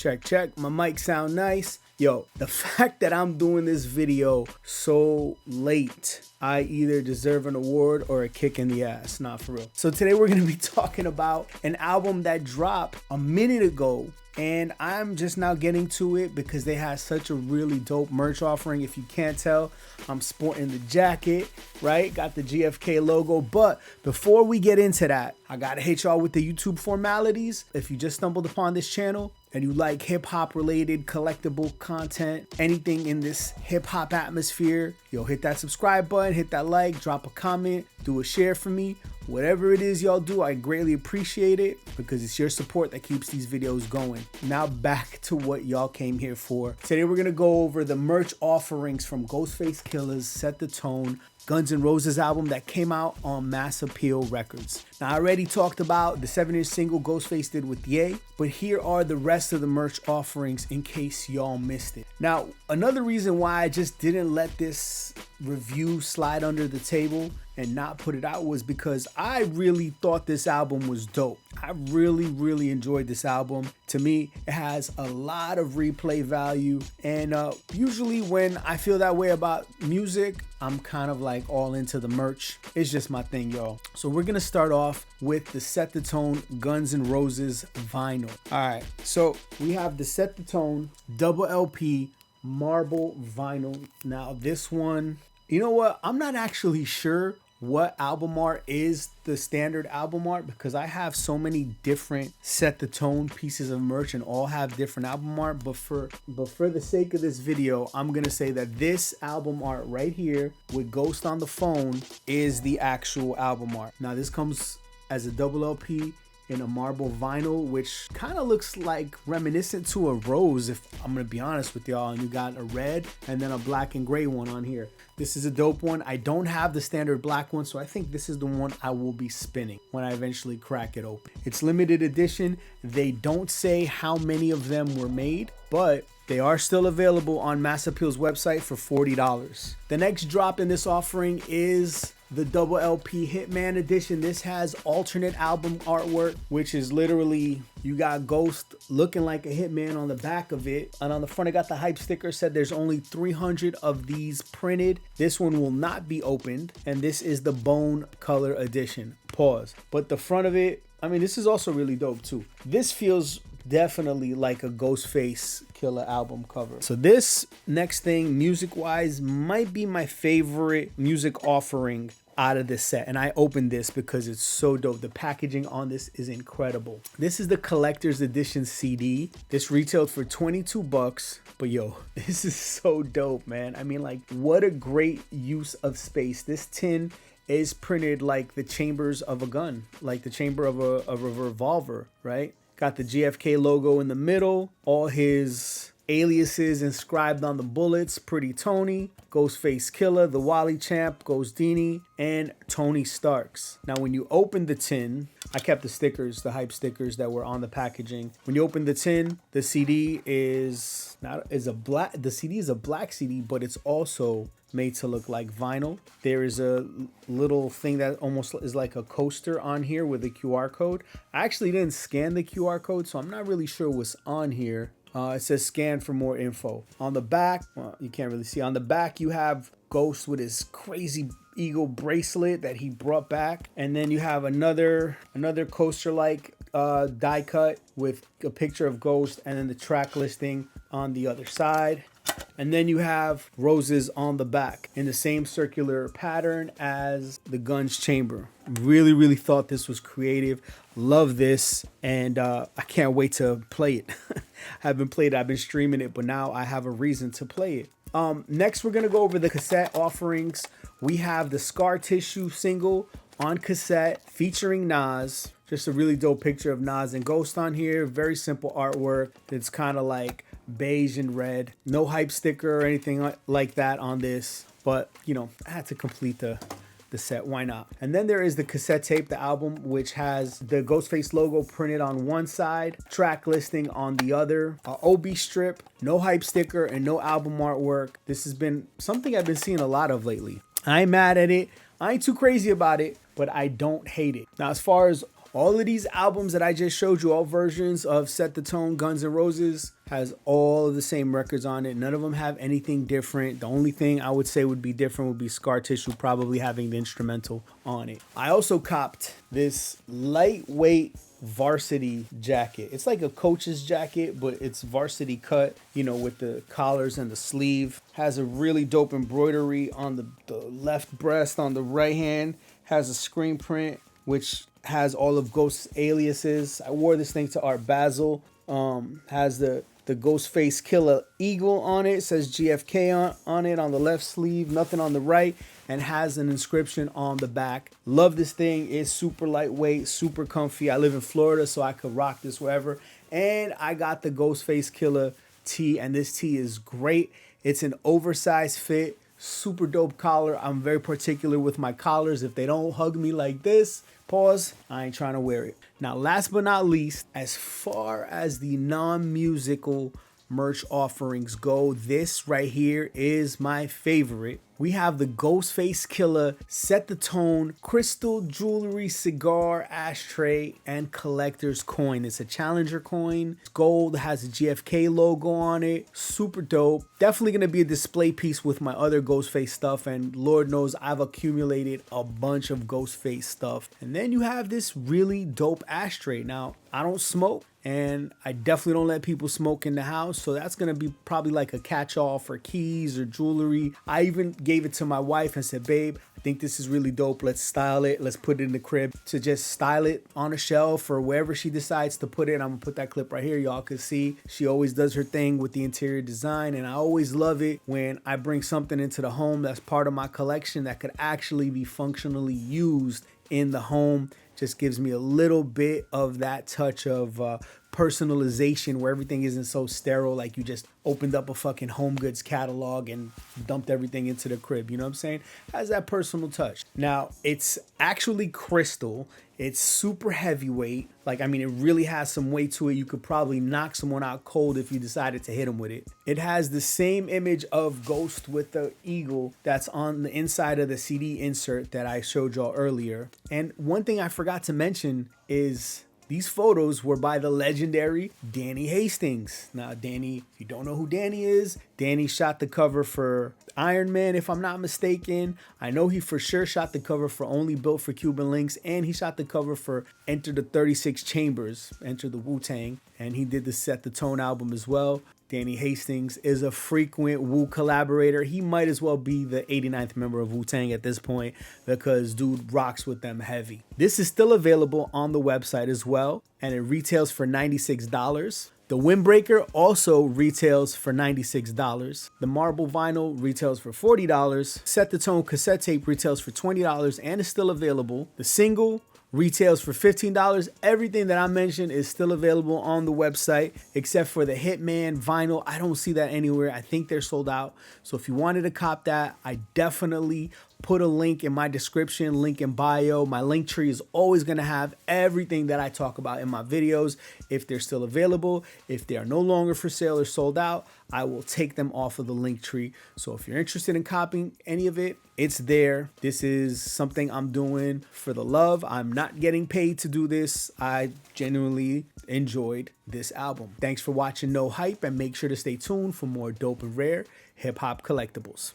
Check, check. My mic sound nice. Yo, the fact that I'm doing this video so late, I either deserve an award or a kick in the ass. Not for real. So today we're going to be talking about an album that dropped a minute ago. And I'm just now getting to it because they had such a really dope merch offering. If you can't tell, I'm sporting the jacket, right? Got the GFK logo. But before we get into that, I got to hit y'all with the YouTube formalities. If you just stumbled upon this channel and you like hip hop related collectible content, anything in this hip hop atmosphere, yo, hit that subscribe button, hit that like, drop a comment, do a share for me. Whatever it is y'all do, I greatly appreciate it because it's your support that keeps these videos going. Now back to what y'all came here for. Today we're gonna go over the merch offerings from Ghostface Killah's Set the Tone Guns N' Roses album that came out on Mass Appeal Records. Now, I already talked about the 7-inch single Ghostface did with Ye, but here are the rest of the merch offerings in case y'all missed it. Now, another reason why I just didn't let this review slide under the table and not put it out was because I really thought this album was dope. I really enjoyed this album. To me, it has a lot of replay value, and usually when I feel that way about music, I'm kind of like all into the merch. It's just my thing, y'all. So we're gonna start off with the Set the Tone Guns N' Roses vinyl. All right, so we have the Set the Tone double LP marble vinyl. Now this one, you know what? I'm not actually sure what album art is the standard album art because I have so many different Set the Tone pieces of merch and all have different album art. But for the sake of this video, I'm gonna say that this album art right here with Ghost on the phone is the actual album art. Now this comes as a double LP in a marble vinyl, which kind of looks like reminiscent to a rose, if I'm gonna be honest with y'all. And you got a red and then a black and gray one on here. This is a dope one. I don't have the standard black one, so I think this is the one I will be spinning when I eventually crack it open. It's limited edition. They don't say how many of them were made, but they are still available on Mass Appeal's website for $40. The next drop in this offering is the double LP Hitman edition. This has alternate album artwork, which is literally, you got Ghost looking like a hitman on the back of it. And on the front, I got the hype sticker, said there's only 300 of these printed. This one will not be opened. And this is the bone color edition. Pause. But the front of it, I mean, this is also really dope too. This feels definitely like a Ghostface Killah album cover. So this next thing, music wise, might be my favorite music offering out of this set, and I opened this because it's so dope. The packaging on this is incredible. This is the collector's edition CD. This retailed for 22 bucks, but yo, this is so dope, man. I mean, like, what a great use of space. This tin is printed like the chambers of a gun, like the chamber of a revolver, right? Got the GFK logo in the middle, all his aliases inscribed on the bullets: Pretty Tony, Ghostface Killah, the Wally Champ, Ghostini, and Tony Starks. Now when you open the tin, I kept the stickers, the hype stickers that were on the packaging. When you open the tin, the CD is a black CD, but it's also made to look like vinyl. There is a little thing that almost is like a coaster on here with a QR code. I actually didn't scan the QR code, so I'm not really sure what's on here. It says scan for more info. On the back, well, you can't really see. On the back, you have Ghost with his crazy eagle bracelet that he brought back. And then you have another coaster-like die cut with a picture of Ghost and then the track listing on the other side. And then you have roses on the back in the same circular pattern as the gun's chamber. Really thought this was creative. Love this, and I can't wait to play it. I haven't played it, I've been streaming it, but now I have a reason to play it. Next, we're gonna go over the cassette offerings. We have the Scar Tissue single on cassette featuring Nas. Just a really dope picture of Nas and Ghost on here. Very simple artwork. It's kind of like beige and red. No hype sticker or anything like that on this, but you know, I had to complete the set. Why not? And then there is the cassette tape, the album, which has the Ghostface logo printed on one side, track listing on the other, a OB strip, no hype sticker, and no album artwork. This has been something I've been seeing a lot of lately. I ain't mad at it. I ain't too crazy about it, but I don't hate it. Now, as far as All of these albums that I just showed you, all versions of Set the Tone, Guns N' Roses, has all of the same records on it. None of them have anything different. The only thing I would say would be different would be Scar Tissue probably having the instrumental on it. I also copped this lightweight varsity jacket. It's like a coach's jacket, but it's varsity cut, you know, with the collars and the sleeve. Has a really dope embroidery on the left breast. On the right hand has a screen print, which has all of Ghost's aliases. I wore this thing to Art Basel. Has the Ghostface Killah eagle on it. It says GFK on it on the left sleeve, nothing on the right, and has an inscription on the back. Love this thing. It's super lightweight, super comfy. I live in Florida, so I could rock this wherever. And I got the Ghostface Killah tee, and this tee is great. It's an oversized fit, super dope collar. I'm very particular with my collars. If they don't hug me like this, pause, I ain't trying to wear it. Now, last but not least, as far as the non-musical merch offerings go, this right here is my favorite. We have the Ghostface Killah Set the Tone crystal jewelry cigar ashtray and collector's coin. It's a Challenger coin. It's gold, has a GFK logo on it. Super dope. Definitely gonna be a display piece with my other Ghostface stuff, and Lord knows I've accumulated a bunch of Ghostface stuff. And then you have this really dope ashtray. Now, I don't smoke, and I definitely don't let people smoke in the house, so that's gonna be probably like a catch-all for keys or jewelry. I even gave it to my wife and said, babe, I think this is really dope. Let's style it. Let's put it in the crib to just style it on a shelf or wherever she decides to put it. I'm gonna put that clip right here. Y'all can see she always does her thing with the interior design, and I always love it when I bring something into the home that's part of my collection that could actually be functionally used in the home. Just gives me a little bit of that touch of personalization where everything isn't so sterile, like you just opened up a fucking home goods catalog and dumped everything into the crib. You know what I'm saying? Has that personal touch. Now, it's actually crystal. It's super heavyweight. Like, I mean, it really has some weight to it. You could probably knock someone out cold if you decided to hit them with it. It has the same image of Ghost with the eagle that's on the inside of the CD insert that I showed y'all earlier. And one thing I forgot to mention is these photos were by the legendary Danny Hastings. Now, Danny, if you don't know who Danny is, Danny shot the cover for Iron Man, if I'm not mistaken. I know he for sure shot the cover for Only Built for Cuban Links, and he shot the cover for Enter the 36 Chambers, Enter the Wu-Tang, and he did the Set the Tone album as well. Danny Hastings is a frequent Wu collaborator. He might as well be the 89th member of Wu-Tang at this point because dude rocks with them heavy. This is still available on the website as well, and it retails for $96. The Windbreaker also retails for $96. The Marble Vinyl retails for $40. Set the Tone cassette tape retails for $20 and is still available. The single retails for $15. Everything that I mentioned is still available on the website except for the Hitman vinyl. I don't see that anywhere. I think they're sold out. So if you wanted to cop that, I definitely put a link in my description, link in bio. My link tree is always going to have everything that I talk about in my videos. If they're still available, if they are no longer for sale or sold out, I will take them off of the link tree. So if you're interested in copying any of it, it's there. This is something I'm doing for the love. I'm not getting paid to do this. I genuinely enjoyed this album. Thanks for watching No Hype, and make sure to stay tuned for more dope and rare hip hop collectibles.